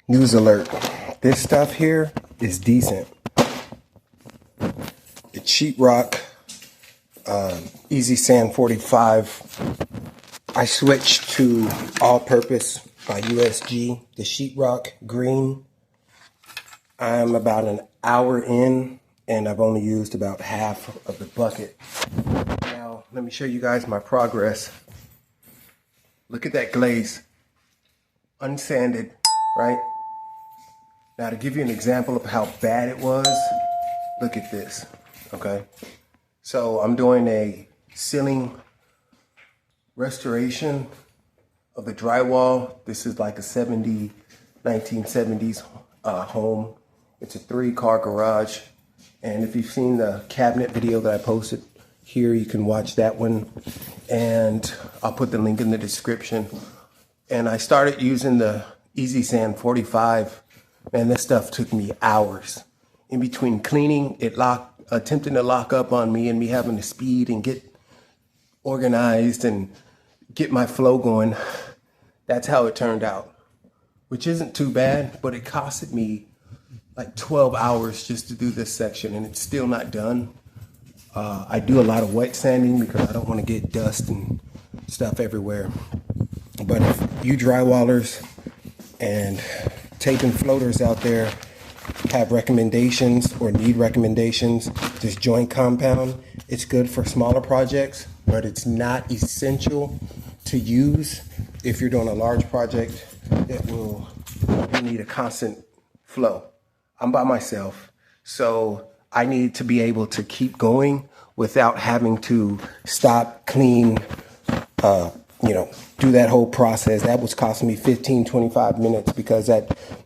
News alert. This stuff here is decent. It's Sheetrock, Easy Sand 45. I switched to All Purpose by USG, the Sheetrock green. I'm about an hour in and I've only used about half of the bucket. Now, let me show you guys my progress. Look at that glaze. Unsanded, right? Now, to give you an example of how bad it was, look at this, okay? So I'm doing a ceiling restoration of the drywall. This is like a 1970s home. It's a 3-car garage. And if you've seen the cabinet video that I posted here, you can watch that one. And I'll put the link in the description. And I started using the Easy Sand 45. Man, this stuff took me hours. In between cleaning, attempting to lock up on me and me having to speed and get organized and get my flow going. That's how it turned out, which isn't too bad, but it costed me like 12 hours just to do this section, and it's still not done. I do a lot of wet sanding because I don't want to get dust and stuff everywhere. But if you drywallers and taping floaters out there have recommendations or need recommendations, this joint compound, it's good for smaller projects, but it's not essential to use if you're doing a large project that will need a constant flow. I'm by myself, so I need to be able to keep going without having to stop, clean, do that whole process. That was costing me 15, 25 minutes because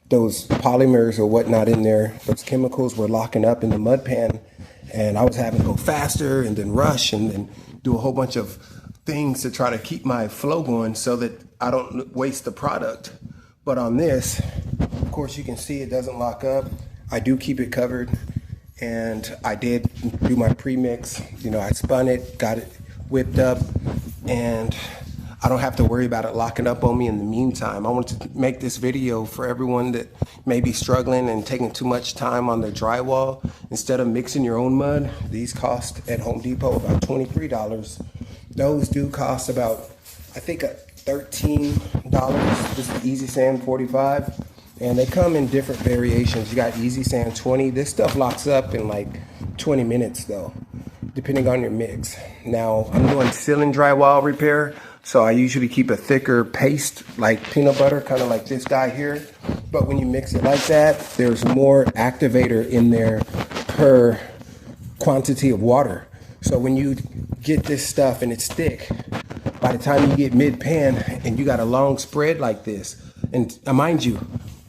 those polymers or whatnot in there, those chemicals were locking up in the mud pan, and I was having to go faster and then rush and then do a whole bunch of things to try to keep my flow going so that I don't waste the product. But on this, of course, you can see it doesn't lock up. I do keep it covered, and I did do my pre-mix. I spun it, got it whipped up, and I don't have to worry about it locking up on me in the meantime. I wanted to make this video for everyone that may be struggling and taking too much time on their drywall. Instead of mixing your own mud, these cost at Home Depot about $23. Those do cost about, I think, $13. This is Easy Sand 45, and they come in different variations. You got Easy Sand 20. This stuff locks up in like 20 minutes though, depending on your mix. Now, I'm doing ceiling drywall repair, so I usually keep a thicker paste like peanut butter, kind of like this guy here. But when you mix it like that, there's more activator in there per quantity of water. So when you get this stuff and it's thick, by the time you get mid-pan and you got a long spread like this, and mind you,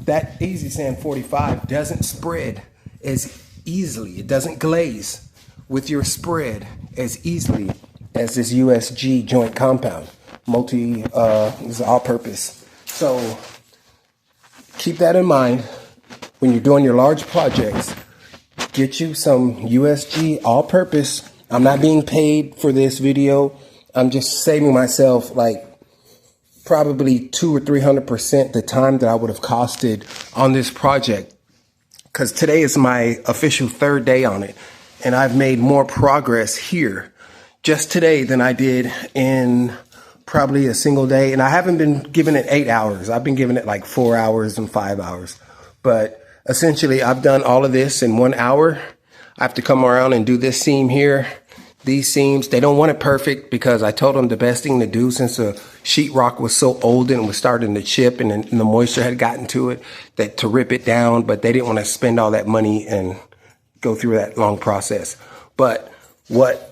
that Easy Sand 45 doesn't spread as easily. It doesn't glaze with your spread as easily as this USG joint compound. Is all purpose. So keep that in mind when you're doing your large projects. Get you some USG all purpose. I'm not being paid for this video. I'm just saving myself like probably 200 or 300% the time that I would have costed on this project. Because today is my official 3rd day on it. And I've made more progress here just today than I did in probably a single day. And I haven't been giving it 8 hours. I've been giving it like 4 hours and 5 hours. But essentially, I've done all of this in 1 hour. I have to come around and do this seam here. These seams, they don't want it perfect because I told them the best thing to do, since the sheetrock was so old and was starting to chip and the moisture had gotten to it, that to rip it down, but they didn't want to spend all that money and go through that long process. But what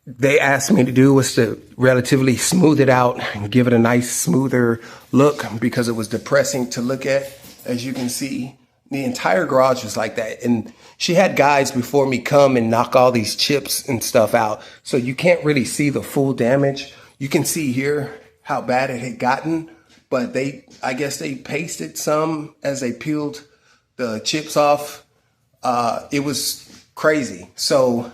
they asked me to do was to relatively smooth it out and give it a nice smoother look, because it was depressing to look at. As you can see, the entire garage was like that. And she had guys before me come and knock all these chips and stuff out. So you can't really see the full damage. You can see here how bad it had gotten, but I guess they pasted some as they peeled the chips off. It was crazy. So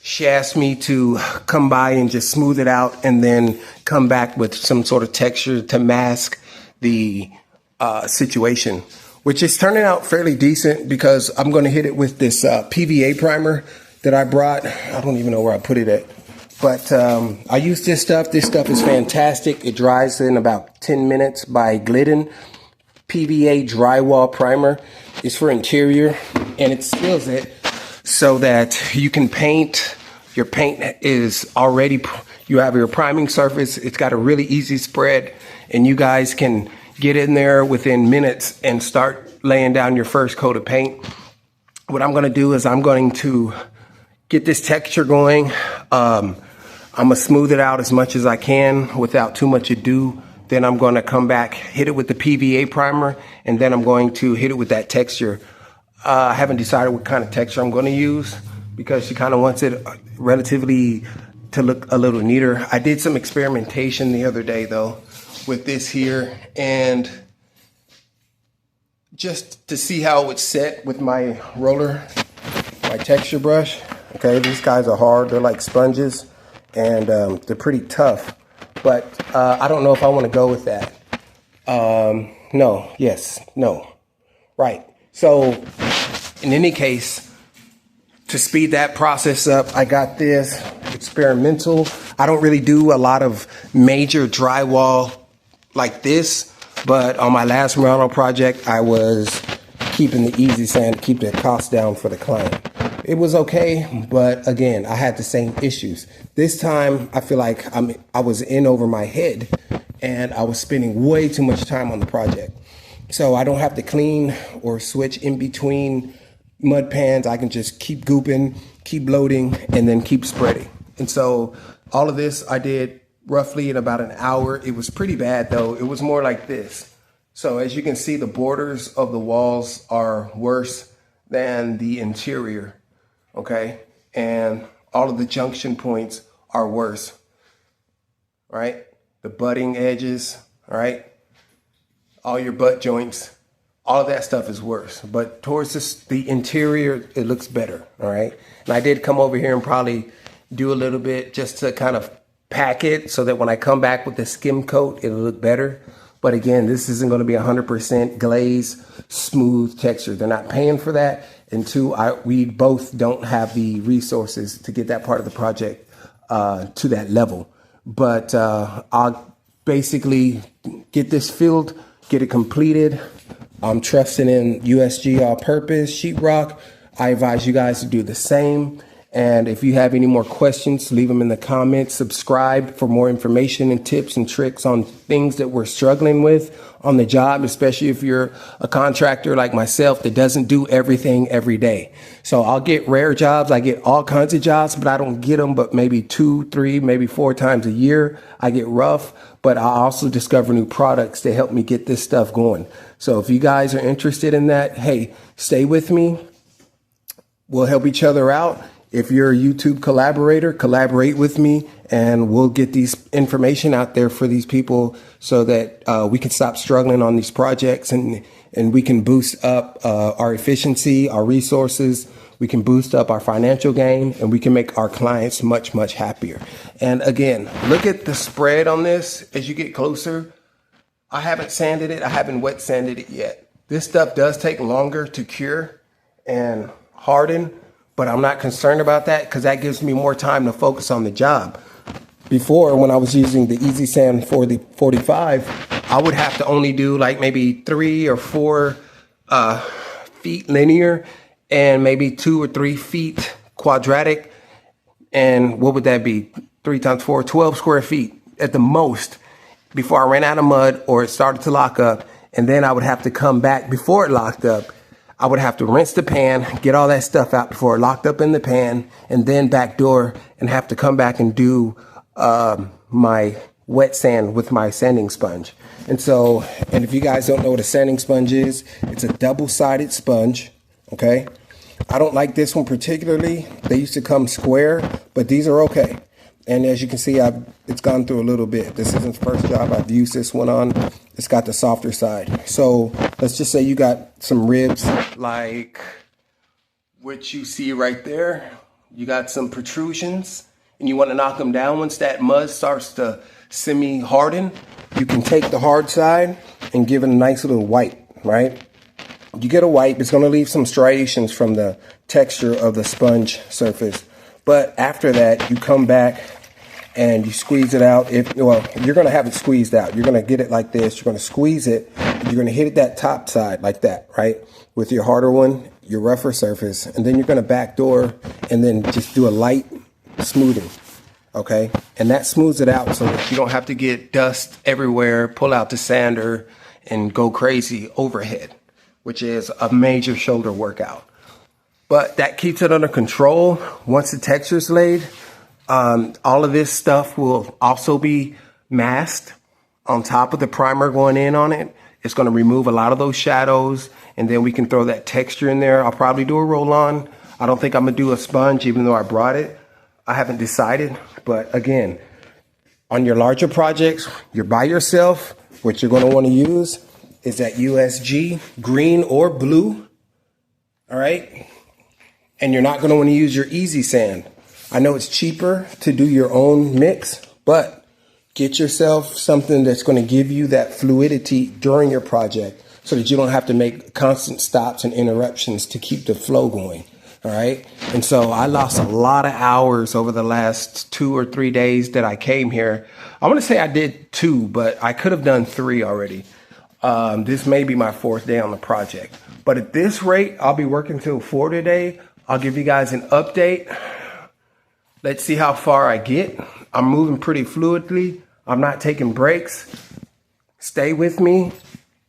she asked me to come by and just smooth it out and then come back with some sort of texture to mask the situation, which is turning out fairly decent because I'm going to hit it with this PVA primer that I brought. I don't even know where I put it at, but I use this stuff. This stuff is fantastic. It dries in about 10 minutes by Glidden. PVA drywall primer. It's for interior, and it seals it so that you can paint. Your paint is already, you have your priming surface. It's got a really easy spread, and you guys can get in there within minutes and start laying down your first coat of paint. What I'm going to do is I'm going to get this texture going. I'm going to smooth it out as much as I can without too much ado. Then I'm going to come back, hit it with the PVA primer, and then I'm going to hit it with that texture. I haven't decided what kind of texture I'm going to use because she kind of wants it relatively to look a little neater. I did some experimentation the other day though with this here, and just to see how it would set with my roller, my texture brush. Okay, these guys are hard. They're like sponges, and they're pretty tough. But I don't know if I want to go with that. No, yes, no. Right. So in any case, to speed that process up, I got this experimental. I don't really do a lot of major drywall like this, but on my last remodel project, I was keeping the easy sand to keep the cost down for the client. It was okay, but again, I had the same issues. This time, I feel like I was in over my head, and I was spending way too much time on the project. So I don't have to clean or switch in between mud pans. I can just keep gooping, keep loading, and then keep spreading. And so all of this I did roughly in about an hour. It was pretty bad though. It was more like this. So as you can see, the borders of the walls are worse than the interior. Okay, and all of the junction points are worse, right? The butting edges, all right? All your butt joints, all of that stuff is worse. But towards the interior, it looks better, all right? And I did come over here and probably do a little bit just to kind of pack it so that when I come back with the skim coat, it'll look better. But again, this isn't going to be 100% glaze, smooth texture. They're not paying for that. And two, we both don't have the resources to get that part of the project to that level. But I'll basically get this filled, get it completed. I'm trusting in USG All Purpose Sheetrock. I advise you guys to do the same. And if you have any more questions, leave them in the comments. Subscribe for more information and tips and tricks on things that we're struggling with on the job, especially if you're a contractor like myself that doesn't do everything every day. So I'll get rare jobs. I get all kinds of jobs, but I don't get them but maybe 2, 3, maybe 4 times a year. I get rough, but I also discover new products to help me get this stuff going. So if you guys are interested in that, hey, stay with me. We'll help each other out. If you're a YouTube collaborator, collaborate with me, and we'll get these information out there for these people so that we can stop struggling on these projects, and we can boost up our efficiency, our resources. We can boost up our financial gain, and we can make our clients much, much happier. And again, look at the spread on this as you get closer. I haven't sanded it. I haven't wet sanded it yet. This stuff does take longer to cure and harden, but I'm not concerned about that because that gives me more time to focus on the job. Before, when I was using the Easy Sand for the 45, I would have to only do like maybe 3 or 4 feet linear and maybe 2 or 3 feet quadratic. And what would that be? 3 times 4, 12 square feet at the most before I ran out of mud or it started to lock up. And then I would have to come back before it locked up. I would have to rinse the pan, get all that stuff out before it locked up in the pan, and then backdoor and have to come back and do my wet sand with my sanding sponge. And if you guys don't know what a sanding sponge is, it's a double-sided sponge, okay? I don't like this one particularly. They used to come square, but these are okay. And as you can see, it's gone through a little bit. This isn't the first job I've used this one on. It's got the softer side. So let's just say you got some ribs like what you see right there. You got some protrusions and you want to knock them down, once that mud starts to semi-harden, you can take the hard side and give it a nice little wipe, right? You get a wipe, it's going to leave some striations from the texture of the sponge surface. But after that, you come back and you squeeze it out. Well, you're going to have it squeezed out. You're going to get it like this. You're going to squeeze it. You're going to hit it that top side like that, right? With your harder one, your rougher surface. And then you're going to backdoor and then just do a light smoothing, okay? And that smooths it out so that you don't have to get dust everywhere, pull out the sander, and go crazy overhead, which is a major shoulder workout. But that keeps it under control. Once the texture's laid, all of this stuff will also be masked on top of the primer going in on it. It's going to remove a lot of those shadows, and then we can throw that texture in there. I'll probably do a roll-on. I don't think I'm going to do a sponge, even though I brought it. I haven't decided. But again, on your larger projects, you're by yourself. What you're going to want to use is that USG green or blue. All right. And you're not going to want to use your easy sand. I know it's cheaper to do your own mix, but get yourself something that's going to give you that fluidity during your project so that you don't have to make constant stops and interruptions to keep the flow going. All right. And so I lost a lot of hours over the last 2 or 3 days that I came here. I want to say I did 2, but I could have done 3 already. This may be my 4th day on the project, but at this rate, I'll be working till 4 today. I'll give you guys an update. Let's see how far I get. I'm moving pretty fluidly. I'm not taking breaks. Stay with me.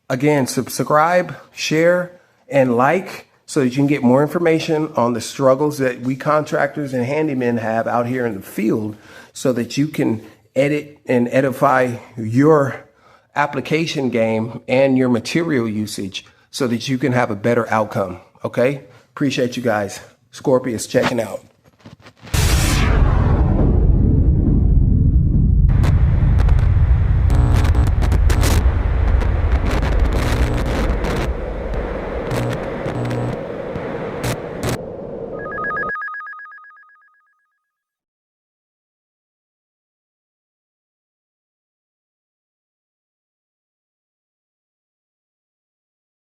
Again, subscribe, share, and like so that you can get more information on the struggles that we contractors and handymen have out here in the field so that you can edit and edify your application game and your material usage so that you can have a better outcome. Okay? Appreciate you guys. Skorpius checking out.